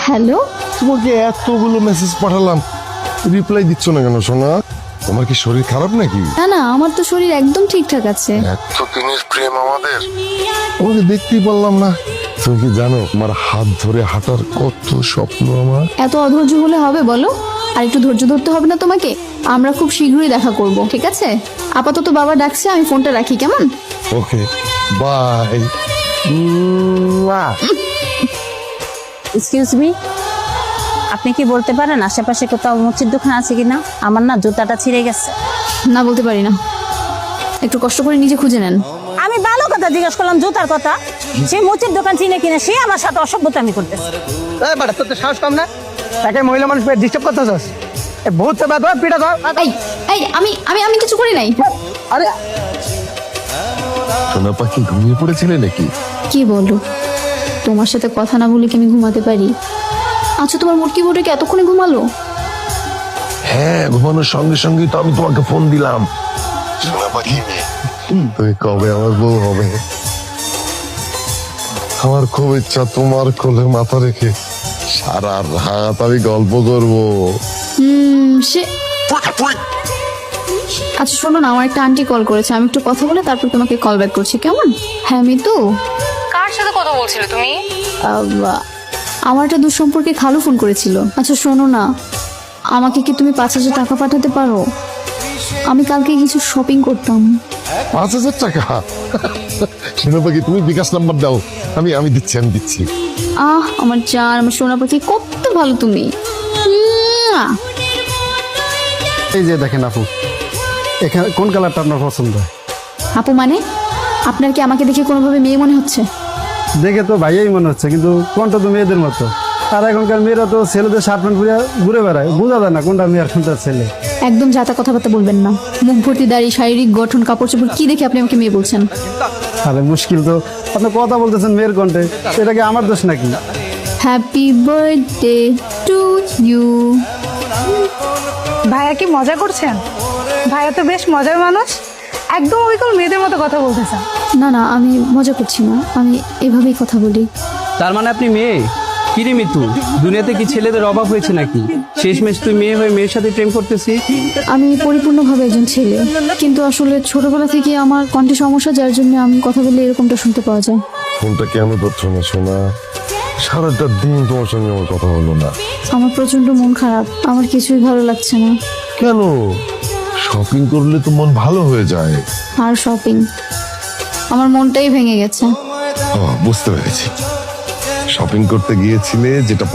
Hello, তোমাকে এতগুলো message পাঠালাম, রিপ্লাই দিচ্ছ না কেন সোনা? তোমার কি শরীর খারাপ নাকি? না না, আমার তো শরীর একদম ঠিকঠাক আছে। এত দিনের প্রেম আমাদের, তোমাকে দেখতেই পারলাম না। তুমি কি জানো আমার হাত ধরে হাঁটার কত স্বপ্ন আমার? এত অধৈর্য হলে হবে বলো? আর একটু ধৈর্য ধরতে হবে না তোমাকে? আমরা খুব শীঘ্রই দেখা করব, ঠিক আছে? আপাতত বাবা ডাকছে, আমি ফোনটা রাখি, কেমন? ওকে, বাই। এক্সকিউজ মি, আপনি কি বলতে পারেন আশেপাশে কোথাও মুচির দোকান আছে কিনা? আমার না জুতাটা ছিঁড়ে গেছে। না, বলতে পারি না। একটু কষ্ট করে নিজে খুঁজে নেন। আমি ভালো কথা জিজ্ঞেস করলাম, জুতার কথা। সে মুচির দোকান চিনে কিনা, সে আমার সাথে অসভ্যতা আমি করতেছে। তোর তো সাহস কম না? তাকে মহিলা মানুষ ডিস্টার্ব করতেছস? বহুত সেবা ধর, পিটা ধর। এই এই আমি আমি আমি কিছু করি নাই। আরে সোনা পাখি ঘুমিয়ে পড়েছিলে নাকি? কি বলো, তোমার সাথে কথা না বলে কি আমি ঘুমাতে পারি? আচ্ছা, তোমার মুটকি বোর্ডে কি এতক্ষণে ঘুমালো? হ্যাঁ, ঘুমানোর সঙ্গে সঙ্গে তো আমি তোমাকে ফোন দিলাম। সোনা পাখি, তুমি কবে আমার বউ হবে? আমার খুব ইচ্ছা তোমার কোলে মাথা রেখে সারা রাত আমি গল্প করবো। সে আচ্ছা শোনো না, আমার একটা আন্টি কল করেছে, আমি একটু কথা বলে তারপর তোমাকে কল ব্যাক করছি, কেমন? হ্যাঁ মিতু, কার সাথে কথা বলছিলে তুমি? আমার একটা দুঃসম্পর্কে খালু ফোন করেছিল। আচ্ছা শোনো না, আমাকে কি তুমি 5,000 টাকা পাঠাতে পারো? আমি কালকে কিছু শপিং করতাম। 5,000 টাকা? সোনা পাখি, তুমি বিকাশ নাম্বার দাও, আমি দিচ্ছি। আমার জান, আমার সোনা পাখি, কত ভালো তুমি। এই যে দেখেন আপু, এখানে কোন কালারটা আপনার পছন্দ? আপু মানে? আপনার কি আমাকে দেখে কোনোভাবে মেয়ে মনে হচ্ছে? দেখে তো ভাইয়াই মনে হচ্ছে, কিন্তু কোনটা তো মেয়েদের মতো। আর এখনকার মেয়েরা তো ছেলেদের শার্ট প্যান্ট পরে ঘুরে বেড়ায়, বোঝা যায় না কোনটা মেয়ে আর কোনটা ছেলে। একদম যাতা কথাবার্তা বলবেন না। মুখ ভর্তি দাড়ি, শারীরিক গঠন, কাপড় চোপড় কি দেখে আপনি আমাকে মেয়ে বলছেন? আরে মুশকিল তো, আপনি কথা বলতেছেন মেয়ের কণ্ঠে, এটা কি আমার দোষ নাকি? Happy birthday to you. ভাইয়া কি মজা করছেন? ভাইয়া তো বেশ মজার মানুষ, একদম অবিকল মেয়েদের মতো কথা বলতেছেন। না না, আমি মজা করছি না, আমি এভাবেই কথা বলি। তার মানে আপনি মেয়ে? কিরে মিতু, দুনিয়াতে কি ছেলেদের অভাব হয়েছে নাকি? শেষমেশ তুই মেয়ে হয়ে মেয়ের সাথে প্রেম করতেছি? আমি পরিপূর্ণভাবে একজন ছেলে, কিন্তু আসলে ছোটবেলা থেকে আমার কণ্ঠে সমস্যা, যার জন্য আমি কথা বললে এরকমটা শুনতে পাওয়া যায়। ফোনটা কেন ধরছো না সোনা? সারাটা দিন তোমার সঙ্গে আমার কথা হলো না। আমার প্রচন্ড মন খারাপ, আমার কিছুই ভালো লাগছে না। কেন? শপিং করলে তো মন ভালো হয়ে যায়। আর শপিং, আমার মনটাই ভেঙে গেছে। বুঝতে পেরেছি, শপিং করতে গিয়েছিলে যেটা